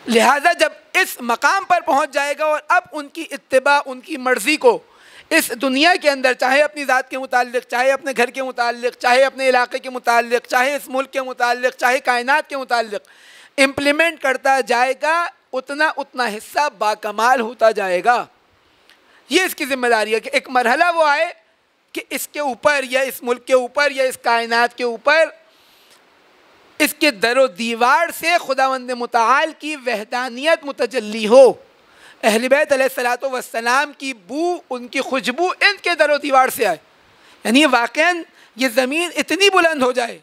لہذا جب اس مقام پر پہنچ جائے گا اور اب ان کی اتباع, ان کی مرضی کو اس دنیا کے اندر, چاہے اپنی ذات کے متعلق, چاہے اپنے گھر کے متعلق, چاہے اپنے علاقے کے متعلق, چاہے اس ملک کے متعلق, چاہے کائنات کے متعلق امپلیمنٹ کرتا جائے گا, اتنا حصہ باکمال ہوتا جائے گا. یہ اس کی ذمہ داری ہے کہ ایک مرحلہ وہ آئے کہ اس کے اوپر یا اس ملک کے اوپر یا اس کائنات کے اوپر اس کے در و دیوار سے خداوند متعال کی وحدانیت متجلی ہو. اہل بیت علیہ السلام کی بو, ان کی خوشبو ان کے در و دیوار سے آئے. یعنی واقعاً یہ زمین اتنی بلند ہو جائے,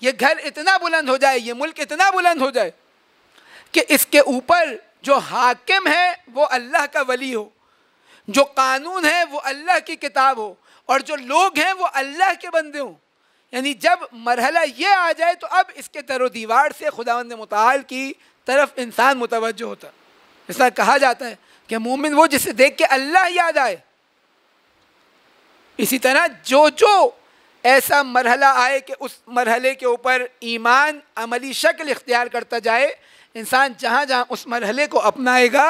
یہ گھر اتنا بلند ہو جائے, یہ ملک اتنا بلند ہو جائے کہ اس کے اوپر جو حاکم ہے وہ اللہ کا ولی ہو, جو قانون ہے وہ اللہ کی کتاب ہو, اور جو لوگ ہیں وہ اللہ کے بندے ہوں. یعنی جب مرحلہ یہ آ جائے تو اب اس کے در و دیوار سے خداوند متعال کی طرف انسان متوجہ ہوتا ہے. اس طرح کہا جاتا ہے کہ مومن وہ جسے دیکھ کے اللہ یاد آئے. اسی طرح جو ایسا مرحلہ آئے کہ اس مرحلے کے اوپر ایمان عملی شکل اختیار کرتا جائے, انسان جہاں جہاں اس مرحلے کو اپنائے گا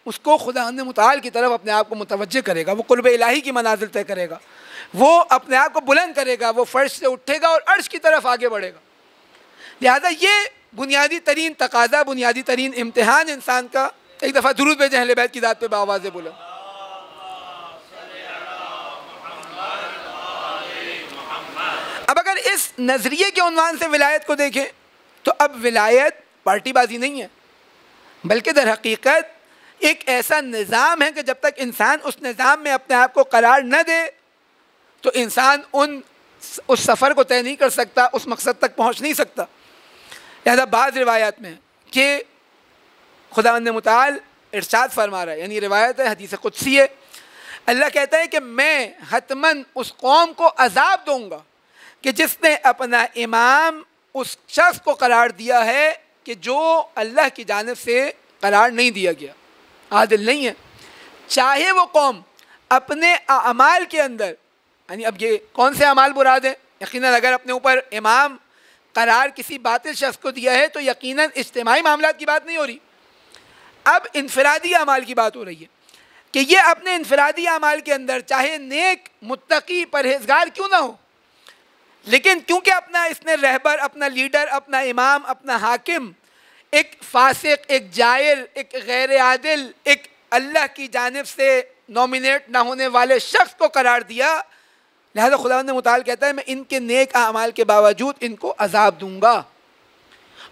اس کو خداوند متعال کی طرف اپنے آپ کو متوجہ کرے گا, وہ قرب الہی کی منازل طے کرے گا, وہ اپنے آپ کو بلند کرے گا, وہ فرش سے اٹھے گا اور عرش کی طرف آگے بڑھے گا. لہذا یہ بنیادی ترین تقاضا, بنیادی ترین امتحان انسان کا. ایک دفعہ درود بھیجیں اہل بیت کی ذات پہ بآواز بلند. اب اگر اس نظریے کے عنوان سے ولایت کو دیکھیں تو اب ولایت پارٹی بازی نہیں ہے, بلکہ در حقیقت ایک ایسا نظام ہے کہ جب تک انسان اس نظام میں اپنے آپ کو قرار نہ دے تو انسان اس سفر کو طے نہیں کر سکتا, اس مقصد تک پہنچ نہیں سکتا. لہذا بعض روایات میں کہ خداوند متعال ارشاد فرما رہا ہے, یعنی روایت ہے, حدیث قدسی ہے, اللہ کہتا ہے کہ میں حتماً اس قوم کو عذاب دوں گا کہ جس نے اپنا امام اس شخص کو قرار دیا ہے کہ جو اللہ کی جانب سے قرار نہیں دیا گیا, عادل نہیں ہے. چاہے وہ قوم اپنے اعمال کے اندر, یعنی اب یہ کون سے اعمال مراد ہیں؟ یقیناً اگر اپنے اوپر امام قرار کسی باطل شخص کو دیا ہے تو یقیناً اجتماعی معاملات کی بات نہیں ہو رہی, اب انفرادی اعمال کی بات ہو رہی ہے کہ یہ اپنے انفرادی اعمال کے اندر چاہے نیک متقی پرہیزگار کیوں نہ ہو, لیکن کیونکہ اپنا اس نے رہبر, اپنا لیڈر, اپنا امام, اپنا حاکم ایک فاسق, ایک جائر, ایک غیر عادل, ایک اللہ کی جانب سے نومینیٹ نہ ہونے والے شخص کو قرار دیا, لہذا خداوند متعال کہتا ہے میں ان کے نیک اعمال کے باوجود ان کو عذاب دوں گا.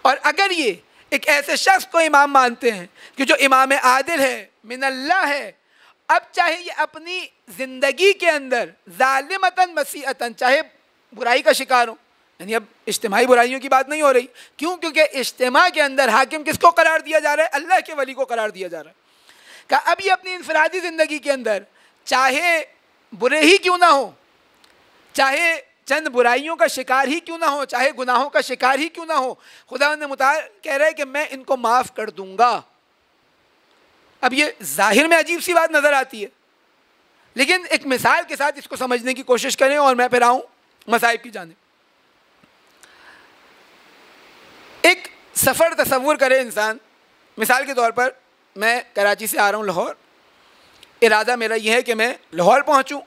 اور اگر یہ ایک ایسے شخص کو امام مانتے ہیں کہ جو امام عادل ہے, من اللہ ہے, اب چاہے یہ اپنی زندگی کے اندر ظالمتاً مسیئتاً چاہے برائی کا شکار ہو, یعنی اب اجتماعی برائیوں کی بات نہیں ہو رہی, کیوں؟ کیونکہ اجتماع کے اندر حاکم کس کو قرار دیا جا رہا ہے؟ اللہ کے ولی کو قرار دیا جا رہا ہے. کہ اب یہ اپنی انفرادی زندگی کے اندر چاہے برے ہی کیوں نہ ہو, چاہے چند برائیوں کا شکار ہی کیوں نہ ہو, چاہے گناہوں کا شکار ہی کیوں نہ ہو, خداوند متعال کہہ رہا ہے کہ میں ان کو معاف کر دوں گا. اب یہ ظاہر میں عجیب سی بات نظر آتی ہے, لیکن ایک مثال کے ساتھ اس کو سمجھنے کی کوشش کریں اور میں پھر آؤں مصائب کی جانب. ایک سفر تصور کرے انسان, مثال کے طور پر میں کراچی سے آ رہا ہوں لاہور, ارادہ میرا یہ ہے کہ میں لاہور پہنچوں,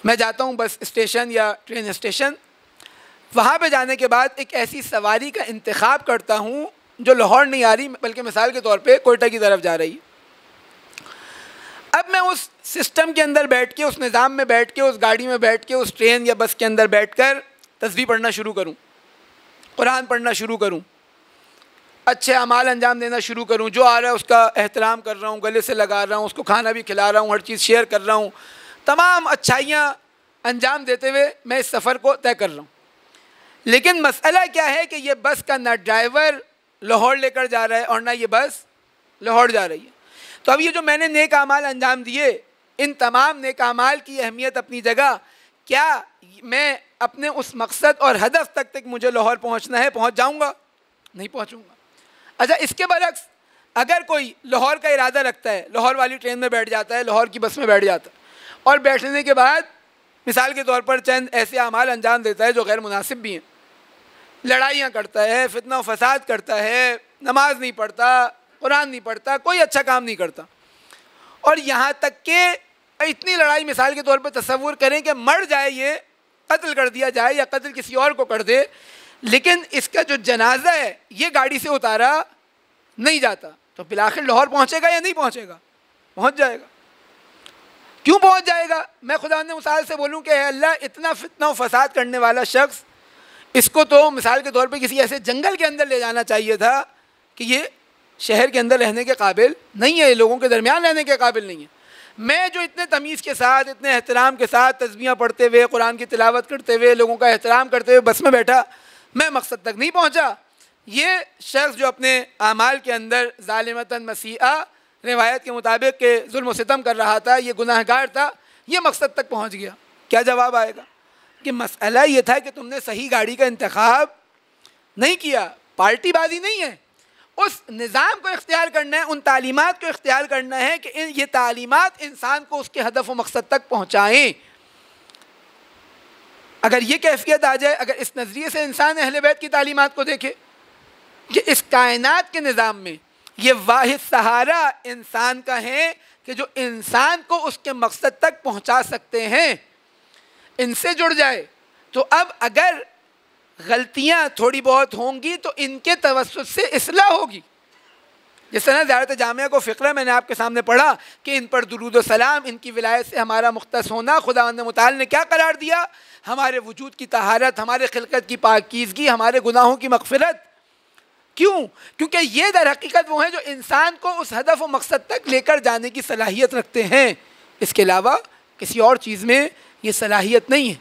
میں جاتا ہوں بس اسٹیشن یا ٹرین اسٹیشن, وہاں پہ جانے کے بعد ایک ایسی سواری کا انتخاب کرتا ہوں جو لاہور نہیں آ رہی بلکہ مثال کے طور پہ کوئٹہ کی طرف جا رہی ہے. اب میں اس سسٹم کے اندر بیٹھ کے, اس نظام میں بیٹھ کے, اس گاڑی میں بیٹھ کے, اس ٹرین یا بس کے اندر بیٹھ کر تسبیح پڑھنا شروع کروں, قرآن پڑھنا شروع کروں, اچھے اعمال انجام دینا شروع کروں, جو آ رہا ہے اس کا احترام کر رہا ہوں, گلے سے لگا رہا ہوں, اس کو کھانا بھی کھلا رہا ہوں, ہر چیز شیئر کر رہا ہوں, تمام اچھائیاں انجام دیتے ہوئے میں اس سفر کو طے کر رہا ہوں. لیکن مسئلہ کیا ہے کہ یہ بس کا نہ ڈرائیور لاہور لے کر جا رہا ہے اور نہ یہ بس لاہور جا رہی ہے. تو اب یہ جو میں نے نیک اعمال انجام دیے, ان تمام نیک اعمال کی اہمیت اپنی جگہ, کیا میں اپنے اس مقصد اور ہدف تک مجھے لاہور پہنچنا ہے, پہنچ جاؤں گا؟ نہیں پہنچوں گا. اچھا اس کے برعکس اگر کوئی لاہور کا ارادہ رکھتا ہے, لاہور والی ٹرین میں بیٹھ جاتا ہے, لاہور کی بس میں بیٹھ جاتا ہے, اور بیٹھنے کے بعد مثال کے طور پر چند ایسے اعمال انجام دیتا ہے جو غیر مناسب بھی ہیں, لڑائیاں کرتا ہے, فتنہ و فساد کرتا ہے, نماز نہیں پڑھتا, قرآن نہیں پڑھتا, کوئی اچھا کام نہیں کرتا, اور یہاں تک کہ اتنی لڑائی مثال کے طور پہ تصور کریں کہ مر جائے, یہ قتل کر دیا جائے یا قتل کسی اور کو کر دے, لیکن اس کا جو جنازہ ہے یہ گاڑی سے اتارا نہیں جاتا, تو بالآخر لاہور پہنچے گا یا نہیں پہنچے گا؟ پہنچ جائے گا. کیوں پہنچ جائے گا؟ میں خداوند متعال سے بولوں کہ اے اللہ, اتنا فتنہ و فساد کرنے والا شخص, اس کو تو مثال کے طور پہ کسی ایسے جنگل کے اندر لے جانا چاہیے تھا کہ یہ شہر کے اندر رہنے کے قابل نہیں ہے, لوگوں کے درمیان رہنے کے قابل نہیں ہے. میں جو اتنے تمیز کے ساتھ, اتنے احترام کے ساتھ تسبیحاں پڑھتے ہوئے, قرآن کی تلاوت کرتے ہوئے, لوگوں کا احترام کرتے ہوئے بس میں بیٹھا, میں مقصد تک نہیں پہنچا. یہ شخص جو اپنے اعمال کے اندر ظالمتاً مسیئہ, روایت کے مطابق کہ ظلم و ستم کر رہا تھا, یہ گناہ گار تھا, یہ مقصد تک پہنچ گیا. کیا جواب آئے گا؟ کہ مسئلہ یہ تھا کہ تم نے صحیح گاڑی کا انتخاب نہیں کیا. پارٹی بازی نہیں ہے، اس نظام کو اختیار کرنا ہے، ان تعلیمات کو اختیار کرنا ہے کہ یہ تعلیمات انسان کو اس کے ہدف و مقصد تک پہنچائیں. اگر یہ کیفیت آ جائے، اگر اس نظریے سے انسان اہل بیت کی تعلیمات کو دیکھے کہ اس کائنات کے نظام میں یہ واحد سہارا انسان کا ہے کہ جو انسان کو اس کے مقصد تک پہنچا سکتے ہیں، ان سے جڑ جائے، تو اب اگر غلطیاں تھوڑی بہت ہوں گی تو ان کے توسط سے اصلاح ہوگی. جس طرح زیارت جامعہ کو فقرہ میں نے آپ کے سامنے پڑھا کہ ان پر درود و سلام، ان کی ولایت سے ہمارا مختص ہونا، خداوند متعال نے کیا قرار دیا؟ ہمارے وجود کی طہارت، ہمارے خلقت کی پاکیزگی، ہمارے گناہوں کی مغفرت. کیوں؟ کیونکہ یہ در حقیقت وہ ہیں جو انسان کو اس ہدف و مقصد تک لے کر جانے کی صلاحیت رکھتے ہیں. اس کے علاوہ کسی اور چیز میں یہ صلاحیت نہیں ہے.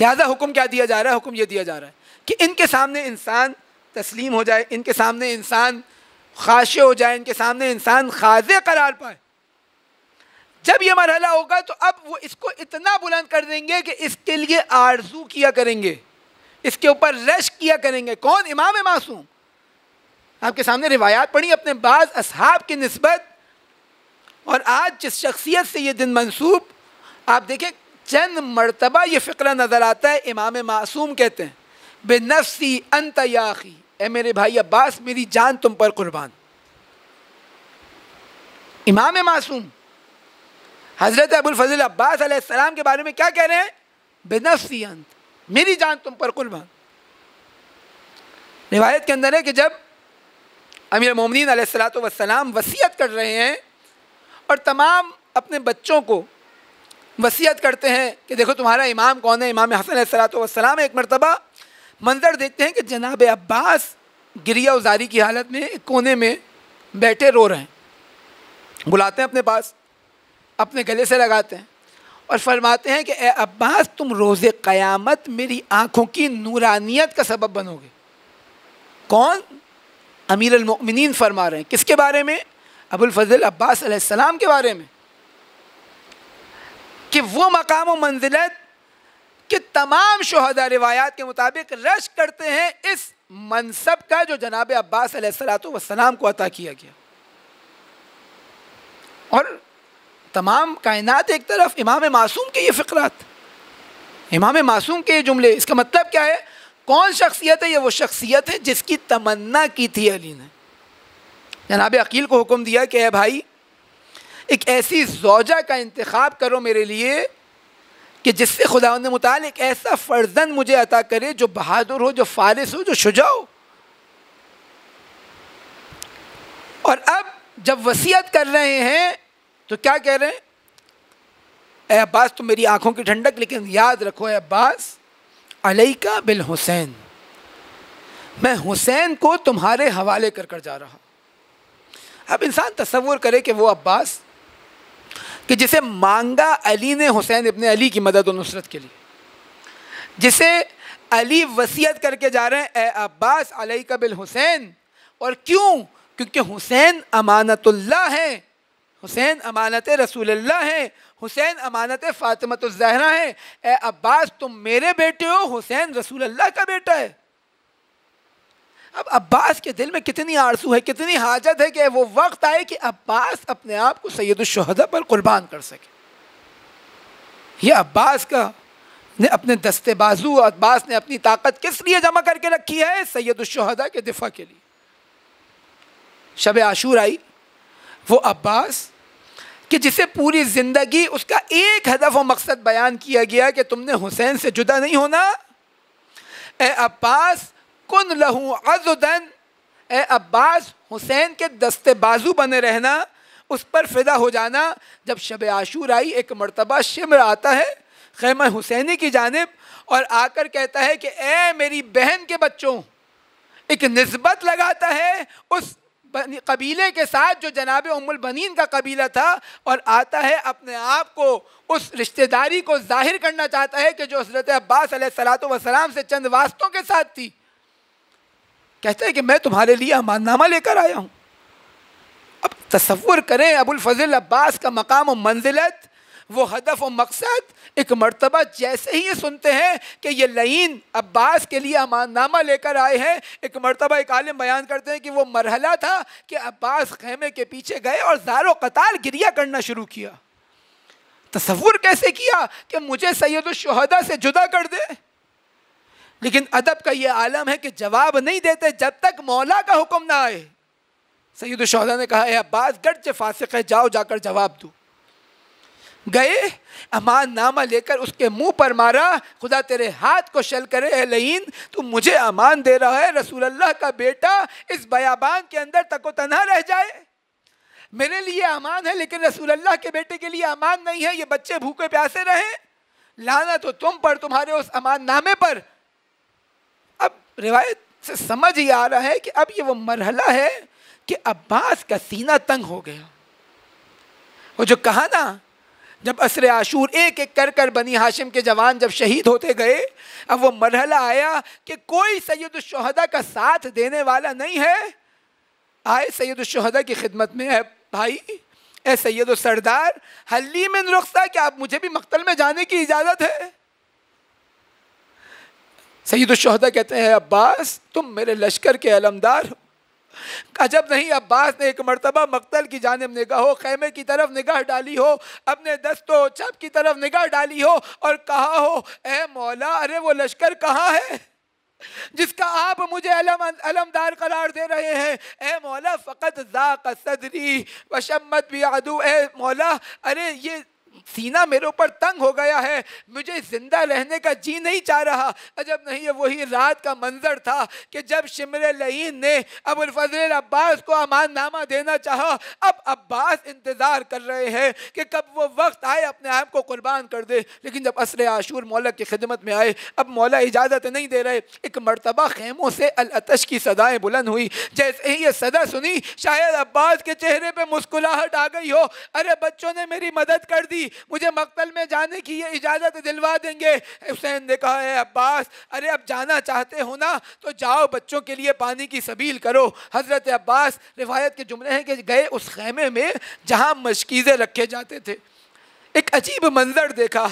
لہذا حکم کیا دیا جا رہا ہے؟ حکم یہ دیا جا رہا ہے کہ ان کے سامنے انسان تسلیم ہو جائے، ان کے سامنے انسان خاشع ہو جائے، ان کے سامنے انسان خاضع قرار پائے. جب یہ مرحلہ ہوگا تو اب وہ اس کو اتنا بلند کر دیں گے کہ اس کے لیے آرزو کیا کریں گے، اس کے اوپر رشک کیا کریں گے. کون؟ امام معصوم. آپ کے سامنے روایات پڑھی اپنے بعض اصحاب کی نسبت، اور آج جس شخصیت سے یہ دن منسوب، آپ دیکھیں چند مرتبہ یہ فقرہ نظر آتا ہے. امام معصوم کہتے ہیں بنفسی انت یا اخی، اے میرے بھائی عباس میری جان تم پر قربان. امام معصوم حضرت ابوالفضل عباس علیہ السلام کے بارے میں کیا کہہ رہے ہیں؟ بنفسی انت، میری جان تم پر قربان. روایت کے اندر ہے کہ جب امیر المومنین علیہ السلام وصیت کر رہے ہیں اور تمام اپنے بچوں کو وصیت کرتے ہیں کہ دیکھو تمہارا امام کون ہے، امام حسن علیہ السلام، ایک مرتبہ منظر دیکھتے ہیں کہ جناب عباس گریہ وزاری کی حالت میں ایک کونے میں بیٹھے رو رہے ہیں. بلاتے ہیں اپنے پاس، اپنے گلے سے لگاتے ہیں اور فرماتے ہیں کہ اے عباس تم روز قیامت میری آنکھوں کی نورانیت کا سبب بنو گے. کون؟ امیر المؤمنین فرما رہے ہیں. کس کے بارے میں؟ ابوالفضل عباس علیہ السلام کے بارے میں، کہ وہ مقام و منزلت کہ تمام شہداء روایات کے مطابق رشک کرتے ہیں اس منصب کا جو جناب عباس علیہ السلام کو عطا کیا گیا. اور تمام کائنات ایک طرف، امام معصوم کے یہ فقرات، امام معصوم کے یہ جملے، اس کا مطلب کیا ہے؟ کون شخصیت ہے؟ یہ وہ شخصیت ہے جس کی تمنا کی تھی علی نے. جناب عقیل کو حکم دیا کہ اے بھائی ایک ایسی زوجہ کا انتخاب کرو میرے لیے کہ جس سے خداوند متعال ایک ایسا فرزند مجھے عطا کرے جو بہادر ہو، جو فارس ہو، جو شجاع ہو. اور اب جب وصیت کر رہے ہیں تو کیا کہہ رہے ہیں؟ اے عباس تم میری آنکھوں کی ٹھنڈک، لیکن یاد رکھو اے عباس علیکہ بالحسین، میں حسین کو تمہارے حوالے کر کر جا رہا ہوں. اب انسان تصور کرے کہ وہ عباس کہ جسے مانگا علی نے حسین ابن علی کی مدد و نصرت کے لیے، جسے علی وصیت کر کے جا رہے ہیں اے عباس علیکہ بالحسین. اور کیوں؟ کیونکہ حسین امانت اللہ ہے، حسین امانت رسول اللہ ہے، حسین امانت فاطمۃ الزہرا ہے. اے عباس تم میرے بیٹے ہو، حسین رسول اللہ کا بیٹا ہے. اب عباس کے دل میں کتنی آرزو ہے، کتنی حاجت ہے کہ وہ وقت آئے کہ عباس اپنے آپ کو سید الشہداء پر قربان کر سکے. یہ عباس کا نے اپنے دستے بازو، عباس نے اپنی طاقت کس لیے جمع کر کے رکھی ہے؟ سید الشہداء کے دفاع کے لیے. شب عاشور آئی، وہ عباس کہ جسے پوری زندگی اس کا ایک ہدف و مقصد بیان کیا گیا کہ تم نے حسین سے جدا نہیں ہونا. اے عباس کن لہو عضدن، اے عباس حسین کے دستے بازو بنے رہنا، اس پر فدا ہو جانا. جب شب عاشور آئی، ایک مرتبہ شمر آتا ہے خیمہ حسینی کی جانب اور آ کر کہتا ہے کہ اے میری بہن کے بچوں، ایک نسبت لگاتا ہے اس قبیلے کے ساتھ جو جناب ام البنین کا قبیلہ تھا، اور آتا ہے اپنے آپ کو اس رشتہ داری کو ظاہر کرنا چاہتا ہے کہ جو حضرت عباس علیہ السلام سے چند واسطوں کے ساتھ تھی. کہتا ہے کہ میں تمہارے لیے امان نامہ لے کر آیا ہوں. اب تصور کریں ابوالفضل عباس کا مقام و منزلت، وہ ہدف و مقصد ایک مرتبہ جیسے ہی یہ سنتے ہیں کہ یہ لعین عباس کے لیے امان نامہ لے کر آئے ہیں، ایک مرتبہ ایک عالم بیان کرتے ہیں کہ وہ مرحلہ تھا کہ عباس خیمے کے پیچھے گئے اور زار و قطار گریہ کرنا شروع کیا۔ تصور کیسے کیا کہ مجھے سید الشہداء سے جدا کر دے، لیکن ادب کا یہ عالم ہے کہ جواب نہیں دیتے جب تک مولا کا حکم نہ آئے۔ سید الشہداء نے کہا اے عباس گرچہ فاسق ہے، جاؤ جا کر جواب دو۔ گئے، امان نامہ لے کر اس کے منہ پر مارا، خدا تیرے ہاتھ کو شل کرے اے لعین، تو مجھے امان دے رہا ہے رسول اللہ کا بیٹا اس بیابان کے اندر تک و تنہا رہ جائے؟ میرے لیے امان ہے لیکن رسول اللہ کے بیٹے کے لیے امان نہیں ہے، یہ بچے بھوکے پیاسے رہیں، لعنت تو تم پر، تمہارے اس امان نامے پر۔ اب روایت سے سمجھ ہی آ رہا ہے کہ اب یہ وہ مرحلہ ہے کہ عباس کا سینہ تنگ ہو گیا۔ وہ جو کہا نا، جب عصر عاشور ایک ایک کر کر بنی ہاشم کے جوان جب شہید ہوتے گئے، اب وہ مرحلہ آیا کہ کوئی سید الشہداء کا ساتھ دینے والا نہیں ہے۔ آئے سید الشہداء کی خدمت میں، اے بھائی، اے سید السردار، حل لی من رخصہ، کہ آپ مجھے بھی مقتل میں جانے کی اجازت ہے؟ سید الشہداء کہتے ہیں عباس تم میرے لشکر کے علمدار ہو۔ عجب نہیں عباس نے ایک مرتبہ مقتل کی جانب نگاہ ہو، خیمے کی طرف نگاہ ڈالی ہو، اپنے دست و چپ کی طرف نگاہ ڈالی ہو اور کہا ہو اے مولا، ارے وہ لشکر کہاں ہے جس کا آپ مجھے علمدار قرار دے رہے ہیں؟ اے مولا فقط ذاق صدری وشمت بھی عدو، اے مولا ارے یہ سینہ میرے اوپر تنگ ہو گیا ہے، مجھے زندہ رہنے کا جی نہیں چاہ رہا۔ عجب نہیں یہ وہی رات کا منظر تھا کہ جب شمر لعین نے ابو الفضل عباس کو امان نامہ دینا چاہا، اب عباس انتظار کر رہے ہیں کہ کب وہ وقت آئے اپنے آپ کو قربان کر دے، لیکن جب عصر عاشور مولا کی خدمت میں آئے، اب مولا اجازت نہیں دے رہے۔ ایک مرتبہ خیموں سے العطش کی صدائیں بلند ہوئی، جیسے ہی یہ صدا سنی شاید عباس کے چہرے پہ مسکراہٹ آ گئی ہو، ارے بچوں نے میری مدد کر دی، مجھے مقتل میں جانے کی یہ اجازت دلوا دیں گے۔ حسین نے کہا اے عباس ارے اب جانا چاہتے ہو نا تو جاؤ بچوں کے لیے پانی کی سبیل کرو۔ حضرت عباس، روایت کے جملے ہیں کہ گئے اس خیمے میں جہاں مشکیزیں رکھے جاتے تھے، ایک عجیب منظر دیکھا،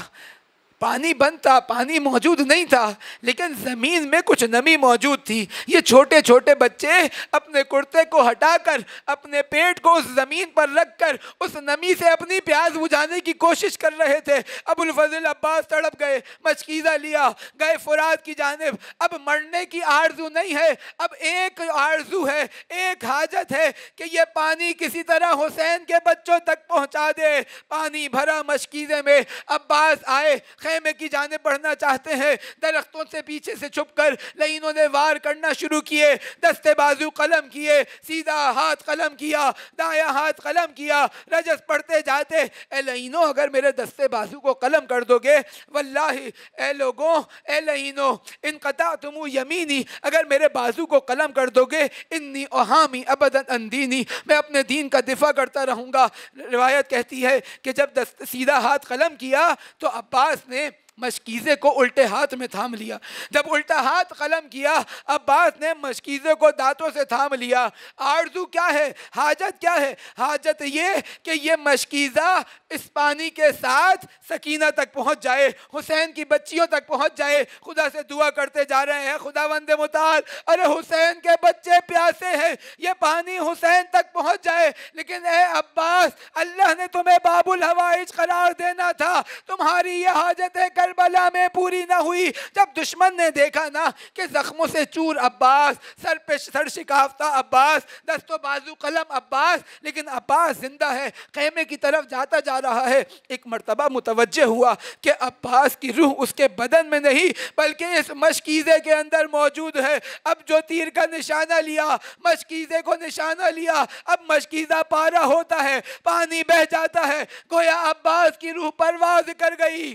پانی بند تھا، پانی موجود نہیں تھا، لیکن زمین میں کچھ نمی موجود تھی۔ یہ چھوٹے چھوٹے بچے اپنے کرتے کو ہٹا کر اپنے پیٹ کو اس زمین پر رکھ کر اس نمی سے اپنی پیاس بجھانے کی کوشش کر رہے تھے۔ ابو الفضل عباس تڑپ گئے، مشکیزہ لیا، گئے فرات کی جانب۔ اب مرنے کی آرزو نہیں ہے، اب ایک آرزو ہے، ایک حاجت ہے کہ یہ پانی کسی طرح حسین کے بچوں تک پہنچا دے۔ پانی بھرا مشکیزے میں، عباس آئے، خیمے کی جانب بڑھنا چاہتے ہیں، درختوں سے پیچھے سے چھپ کر لعینوں نے وار کرنا شروع کیے، دستے بازو قلم کیے، سیدھا ہاتھ قلم کیا، دایاں ہاتھ قلم کیا، رجس پڑھتے جاتے، اے لعینوں اگر میرے دستے بازو کو قلم کر دو گے، واللہ اے لوگوں، اے لعینوں، ان قطعتم یمینی، اگر میرے بازو کو قلم کر دو گے، انی احامی ابدا ان دینی، میں اپنے دین کا دفاع کرتا رہوں گا۔ روایت کہتی ہے کہ جب سیدھا ہاتھ قلم کیا تو عباس نے مشکیزے کو الٹے ہاتھ میں تھام لیا۔ جب الٹا ہاتھ قلم کیا، عباس نے مشکیزے کو دانتوں سے تھام لیا۔ آرزو کیا ہے؟ حاجت کیا ہے؟ حاجت یہ کہ یہ مشکیزہ اس پانی کے ساتھ سکینہ تک پہنچ جائے، حسین کی بچیوں تک پہنچ جائے۔ خدا سے دعا کرتے جا رہے ہیں، خداوند متعال ارے حسین کے بچے پیاسے ہیں، یہ پانی حسین تک پہنچ جائے، لیکن اے عباس اللہ نے تمہیں باب الحوائج قرار دینا تھا، تمہاری یہ حاجت ہے کربلا میں پوری نہ ہوئی۔ جب دشمن نے دیکھا نا کہ زخموں سے چور عباس، سر پہ سر شکافتہ عباس، دست و بازو قلم عباس، لیکن عباس زندہ ہے، خیمے کی طرف جاتا جا رہا ہے، ایک مرتبہ متوجہ ہوا کہ عباس کی روح اس کے بدن میں نہیں بلکہ اس مشکیزے کے اندر موجود ہے۔ اب جو تیر کا نشانہ لیا، مشکیزے کو نشانہ لیا، اب مشکیزہ پارا ہوتا ہے، پانی بہہ جاتا ہے، گویا عباس کی روح پرواز کر گئی۔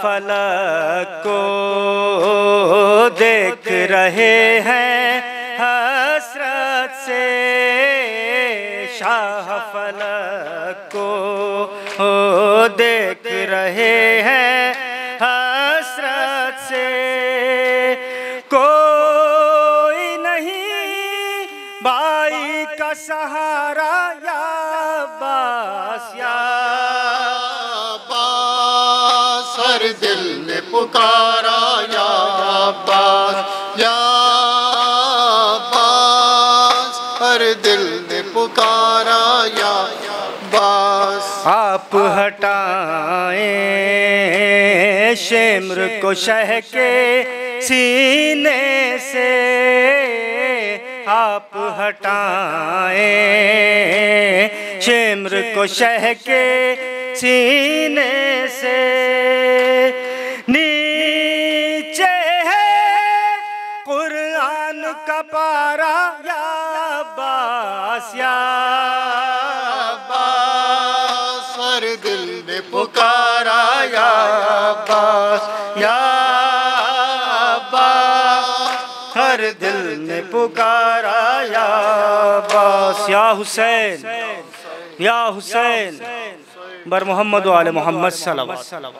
فلک کو دیکھ رہے ہیں حسرت سے، شاہ فلک کو دیکھ رہے ہیں حسرت سے، کوئی نہیں بھائی کا سہارا یا عباس یا عباس، ہر دل نے پکارا یا عباس یا عباس، ہر دل نے پکارا یا عباس۔ آپ ہٹائیں شمر کو شہ کے سینے سے، آپ ہٹائیں شمر کو شہ کے سینے سے، نیچے ہے قرآن کا پارا یا عباس یا عباس، ہر دل نے پکارا یا عباس یا عباس، ہر دل نے پکارا یا عباس۔ یا حسین یا حسین بر محمد و آل محمد صلی اللہ علیہ وسلم۔